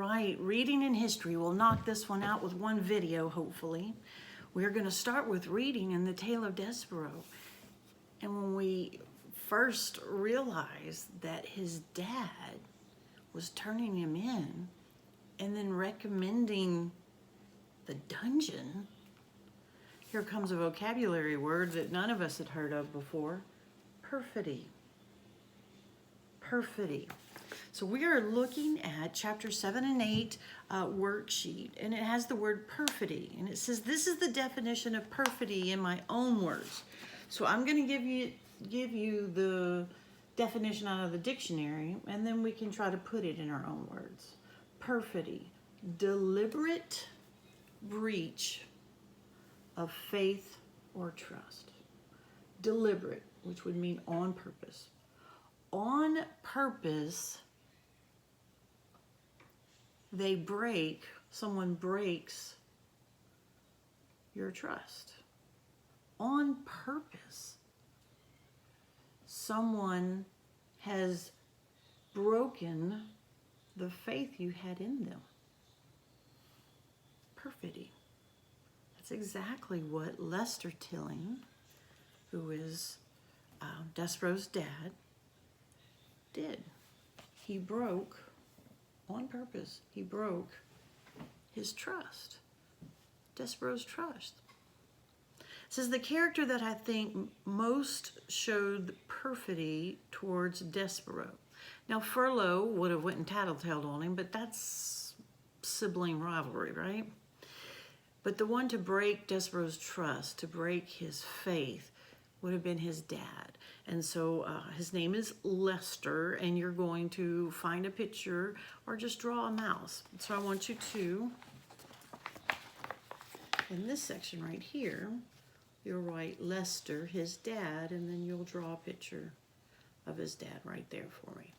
right, reading in history. We'll knock this one out with one video, hopefully. We're going to start with reading in the Tale of Despereaux. And when we first realized that his dad was turning him in and then recommending the dungeon, here comes a vocabulary word that none of us had heard of before: perfidy. Perfidy. So we are looking at chapter 7 and 8 worksheet, and it has the word perfidy, and it says this is the definition of perfidy in my own words. So I'm going to give you the definition out of the dictionary, and then we can try to put it in our own words. Perfidy: deliberate breach of faith or trust. Deliberate, which would mean on purpose. On purpose, someone breaks your trust. On purpose, someone has broken the faith you had in them. Perfidy. That's exactly what Lester Tilling, who is Despereaux's dad, did. He broke, on purpose, he broke his trust, Despereaux's trust. It says the character that I think most showed perfidy towards Despereaux. Now, Furlough would have went and tattletaled on him, but that's sibling rivalry, right? But the one to break Despereaux's trust, to break his faith, would have been his dad. And so his name is Lester, and you're going to find a picture or just draw a mouse. So I want you to, in this section right here, you'll write Lester, his dad, and then you'll draw a picture of his dad right there for me.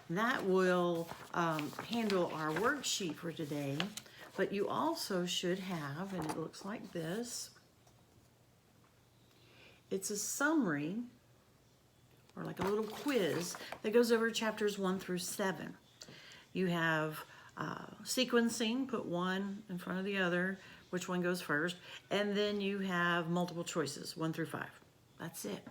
That will handle our worksheet for today, but you also should have, and it looks like this, it's a summary, or like a little quiz, that goes over chapters 1 through 7. You have sequencing, put one in front of the other, which one goes first, and then you have multiple choices, 1 through 5. That's it.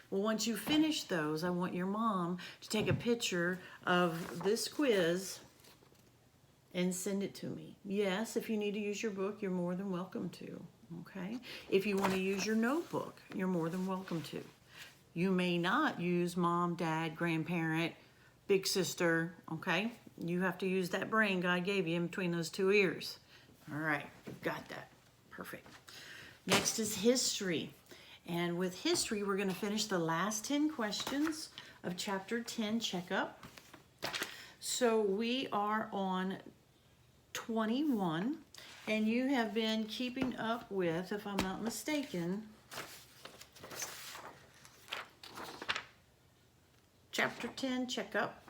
Well, once you finish those, I want your mom to take a picture of this quiz and send it to me. Yes, if you need to use your book, you're more than welcome to. Okay? If you want to use your notebook, you're more than welcome to. You may not use mom, dad, grandparent, big sister, okay? You have to use that brain God gave you in between those two ears. All right, got that. Perfect. Next is history. And with history, we're going to finish the last 10 questions of chapter 10 checkup. So we are on 21. And you have been keeping up with, if I'm not mistaken, chapter 10 checkup.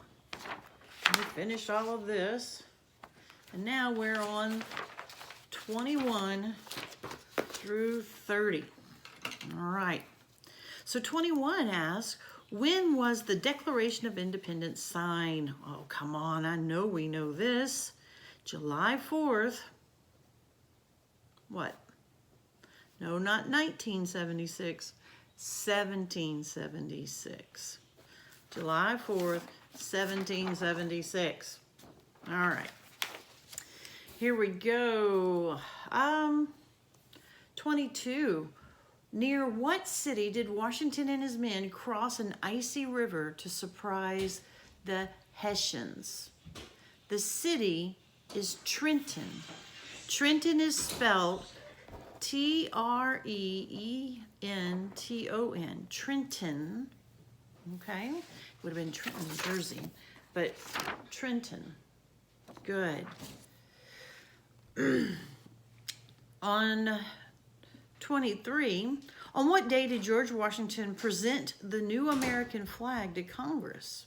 We finished all of this. And now we're on 21 through 30. All right. So 21 asks, when was the Declaration of Independence signed? Oh, come on. I know we know this. July 4th. What? No, not 1976, 1776. July 4th, 1776. All right. Here we go. 22. Near what city did Washington and his men cross an icy river to surprise the Hessians? The city is Trenton. Trenton is spelled T-R-E-E-N-T-O-N. Trenton. Okay? Would have been Trenton, New Jersey. But Trenton. Good. On 23, on what day did George Washington present the new American flag to Congress?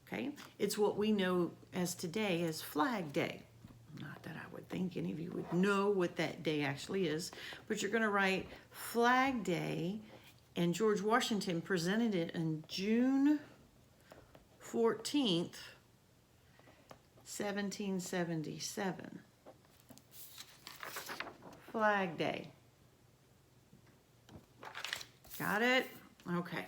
Okay? It's what we know as today as Flag Day. Not that I would think any of you would know what that day actually is, but you're going to write Flag Day, and George Washington presented it on June 14th, 1777. Flag Day. Got it? Okay.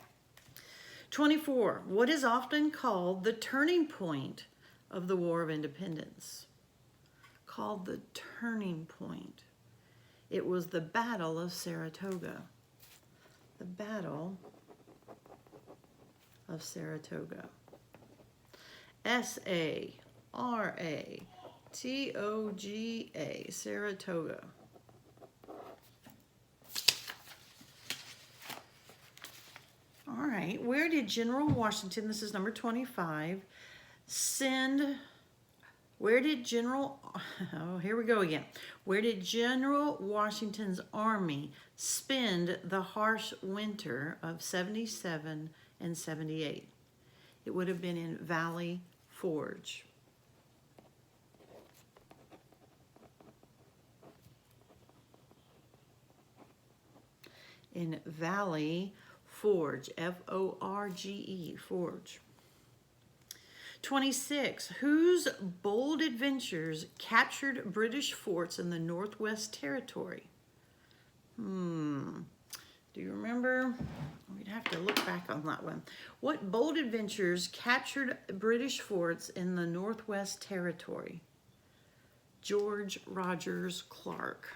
24. What is often called the turning point of the War of Independence? Called the turning point. It was the Battle of Saratoga. The Battle of Saratoga. S-A-R-A-T-O-G-A, Saratoga. All right, where did General Washington, this is number 25, where did General Washington's army spend the harsh winter of 77 and 78? It would have been in Valley Forge. In Valley Forge, F-O-R-G-E, Forge. 26. Whose bold adventures captured British forts in the Northwest Territory? Do you remember? We'd have to look back on that one. What bold adventures captured British forts in the Northwest Territory? George Rogers Clark.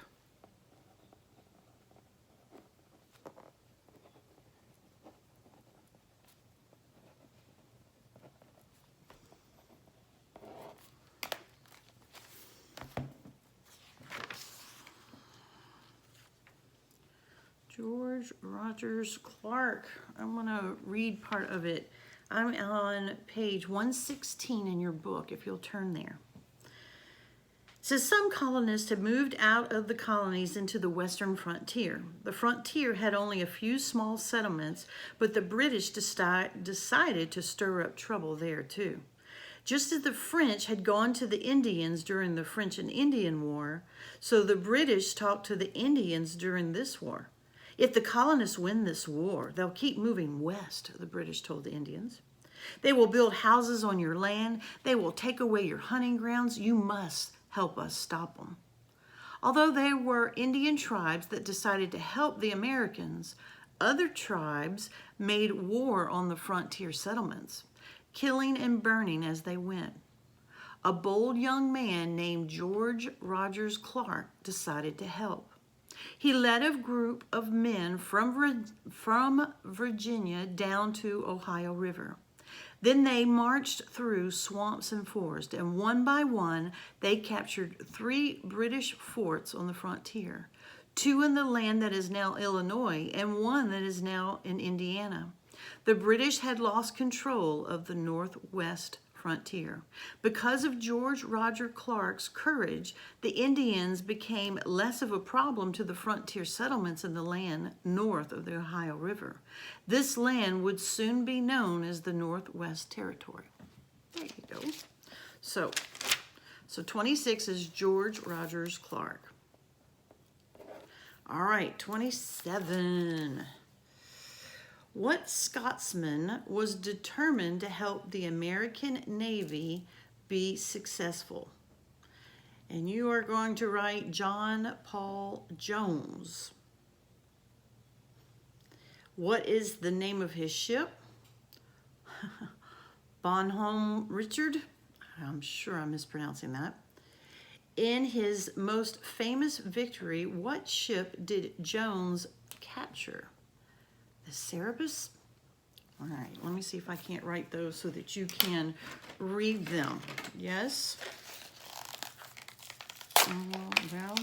George Rogers Clark. I'm going to read part of it. I'm on page 116 in your book, if you'll turn there. It says, some colonists had moved out of the colonies into the western frontier. The frontier had only a few small settlements, but the British decided to stir up trouble there too. Just as the French had gone to the Indians during the French and Indian War, so the British talked to the Indians during this war. If the colonists win this war, they'll keep moving west, the British told the Indians. They will build houses on your land. They will take away your hunting grounds. You must help us stop them. Although there were Indian tribes that decided to help the Americans, other tribes made war on the frontier settlements, killing and burning as they went. A bold young man named George Rogers Clark decided to help. He led a group of men from Virginia down to Ohio River. Then they marched through swamps and forests, and one by one, they captured 3 British forts on the frontier, 2 in the land that is now Illinois, and 1 that is now in Indiana. The British had lost control of the Northwest frontier. Because of George Rogers Clark's courage, the Indians became less of a problem to the frontier settlements in the land north of the Ohio River. This land would soon be known as the Northwest Territory. There you go. So 26 is George Rogers Clark. All right, 27. What Scotsman was determined to help the American Navy be successful? And you are going to write John Paul Jones. What is the name of his ship? Bonhomme Richard. I'm sure I'm mispronouncing that. In his most famous victory, what ship did Jones capture? The Cerberus? All right, let me see if I can't write those so that you can read them. Yes? Well,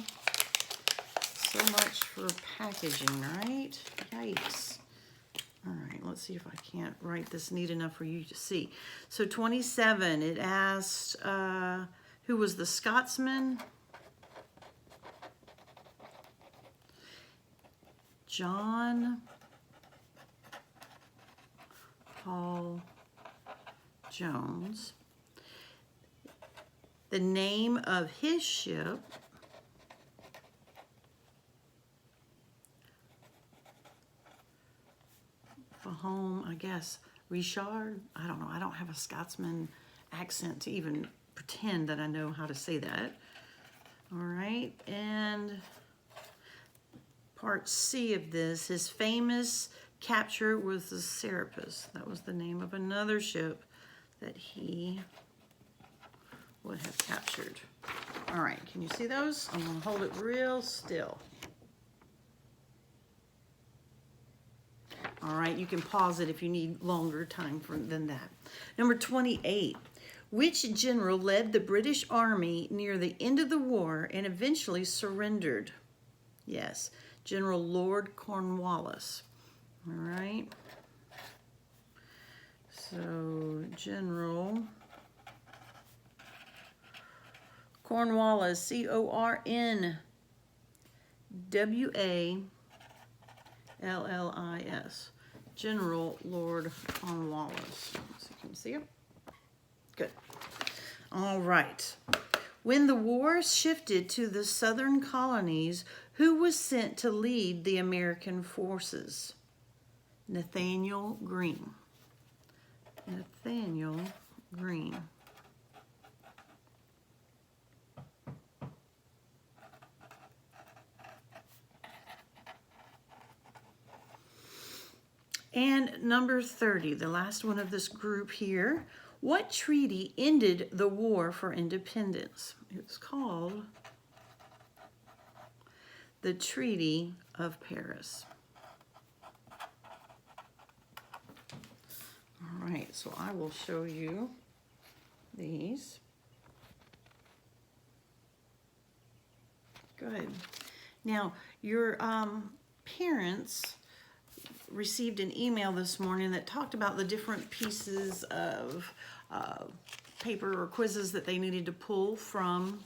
so much for packaging, right? Yikes. All right, let's see if I can't write this neat enough for you to see. So 27, it asked, who was the Scotsman? John Paul Jones. The name of his ship Bonhomme, I guess, Richard. I don't know. I don't have a Scotsman accent to even pretend that I know how to say that. All right, and part C of this, his famous capture was the Serapis. That was the name of another ship that he would have captured. All right, can you see those? I'm gonna hold it real still. All right, you can pause it if you need longer time than that. Number 28. Which general led the British Army near the end of the war and eventually surrendered? Yes, General Lord Cornwallis. All right. So, General Cornwallis, C-O-R-N-W-A-L-L-I-S. General Lord Cornwallis. So you can see it? Good. All right. When the war shifted to the southern colonies, who was sent to lead the American forces? Nathaniel Greene. Nathaniel Greene. And number 30, the last one of this group here. What treaty ended the War for Independence? It's called the Treaty of Paris. All right, so I will show you these. Good. Now, your parents received an email this morning that talked about the different pieces of paper or quizzes that they needed to pull from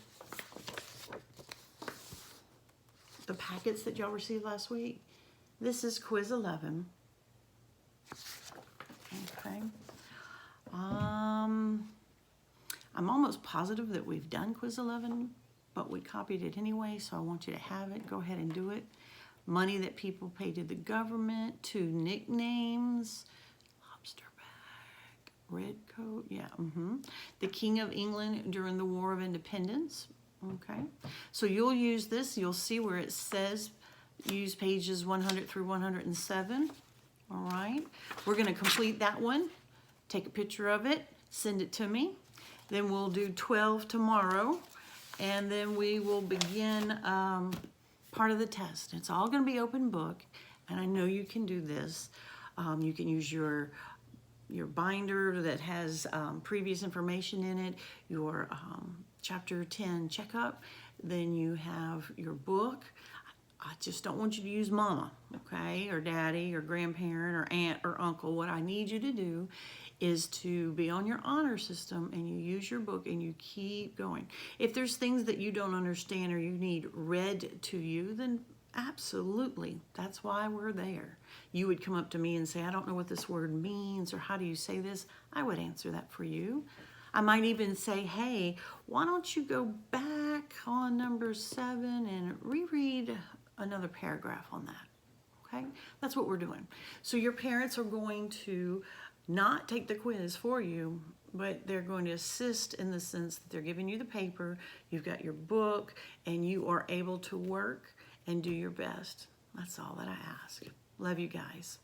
the packets that y'all received last week. This is quiz 11. Okay. I'm almost positive that we've done quiz 11, but we copied it anyway, so I want you to have it. Go ahead and do it. Money that people pay to the government, 2 nicknames, lobster bag, red coat, yeah, The King of England during the War of Independence, okay? So you'll use this, you'll see where it says use pages 100 through 107, all right? We're gonna complete that one, take a picture of it, send it to me. Then we'll do 12 tomorrow, and then we will begin part of the test. It's all going to be open book, and I know you can do this. You can use your binder that has previous information in it, your chapter 10 checkup, then you have your book. I just don't want you to use mama, okay, or daddy, or grandparent, or aunt, or uncle. What I need you to do is to be on your honor system and you use your book and you keep going. If there's things that you don't understand or you need read to you, then absolutely, that's why we're there. You would come up to me and say, I don't know what this word means, or how do you say this? I would answer that for you. I might even say, hey, why don't you go back on number 7 and reread another paragraph on that, okay? That's what we're doing. So your parents are going to not take the quiz for you, but they're going to assist in the sense that they're giving you the paper, you've got your book, and you are able to work and do your best. That's all that I ask. Love you guys.